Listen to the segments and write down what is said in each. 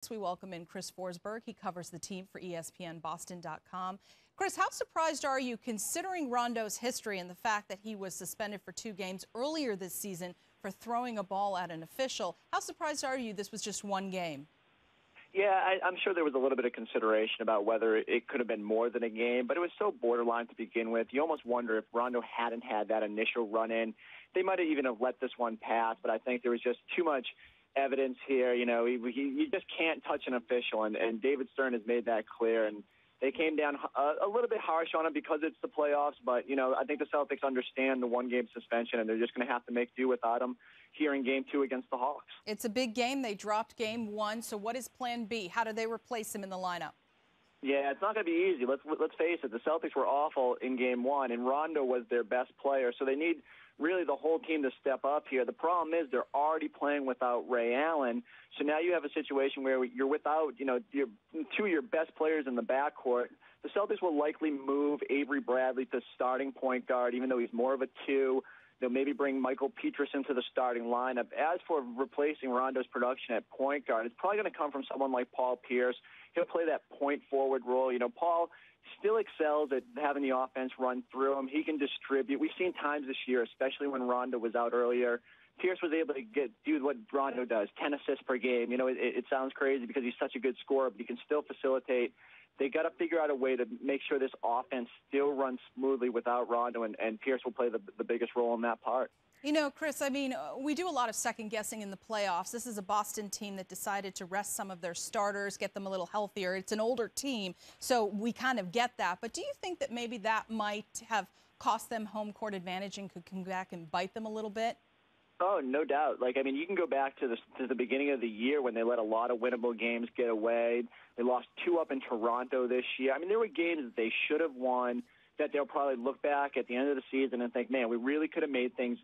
We welcome in Chris Forsberg. He covers the team for ESPNBoston.com. Chris, how surprised are you considering Rondo's history and the fact that he was suspended for 2 games earlier this season for throwing a ball at an official? How surprised are you this was just 1 game? Yeah, I'm sure there was a little bit of consideration about whether it could have been more than a game, but it was so borderline to begin with. You almost wonder if Rondo hadn't had that initial run-in, they might have even have let this one pass, but I think there was just too much evidence here. You know, you just can't touch an official, and David Stern has made that clear, and they came down a little bit harsh on him because it's the playoffs, but, you know, I think the Celtics understand the 1-game suspension, and they're just going to have to make do without him here in Game 2 against the Hawks. It's a big game. They dropped Game 1, so what is Plan B? How do they replace him in the lineup? Yeah, it's not going to be easy. Let's face it. The Celtics were awful in Game 1, and Rondo was their best player, so they need really the whole team to step up here. The problem is they're already playing without Ray Allen, so now you have a situation where you're without, you know, your 2 of your best players in the backcourt. The Celtics will likely move Avery Bradley to starting point guard, even though he's more of a 2. They'll maybe bring Michael Peterson to the starting lineup. As for replacing Rondo's production at point guard, it's probably going to come from someone like Paul Pierce. He'll play that point forward role. You know, Paul still excels at having the offense run through him. He can distribute. We've seen times this year, especially when Rondo was out earlier, Pierce was able to do what Rondo does, 10 assists per game. You know, it sounds crazy because he's such a good scorer, but he can still facilitate. They got to figure out a way to make sure this offense still runs smoothly without Rondo, and Pierce will play the biggest role in that part. You know, Chris, I mean, we do a lot of second-guessing in the playoffs. This is a Boston team that decided to rest some of their starters, get them a little healthier. It's an older team, so we kind of get that. But do you think that maybe that might have cost them home court advantage and could come back and bite them a little bit? Oh, no doubt. Like, I mean, you can go back to the beginning of the year when they let a lot of winnable games get away. They lost 2 up in Toronto this year. I mean, there were games that they should have won that they'll probably look back at the end of the season and think, man, we really could have made things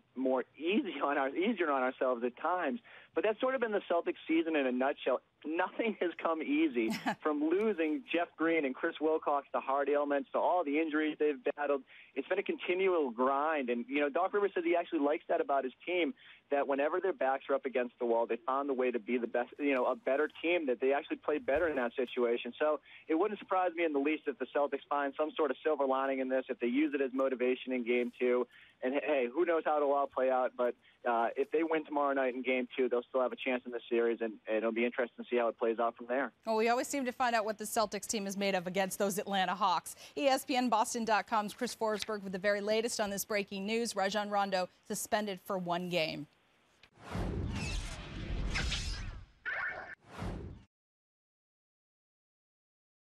easier on ourselves at times. But that's sort of been the Celtics season in a nutshell. Nothing has come easy from losing Jeff Green and Chris Wilcox to heart ailments to all the injuries they've battled. It's been a continual grind. And, you know, Doc Rivers says he actually likes that about his team, that whenever their backs are up against the wall, they found a way to be the best, you know, a better team, that they actually played better in that situation. So it wouldn't surprise me in the least if the Celtics find some sort of silver lining in this, if they use it as motivation in Game 2. And, hey, who knows how it'll all play out. But if they win tomorrow night in Game 2, they'll still have a chance in the series, and it'll be interesting to see how it plays out from there. Well, we always seem to find out what the Celtics team is made of against those Atlanta Hawks. ESPNBoston.com's Chris Forsberg with the very latest on this breaking news. Rajon Rondo suspended for 1 game.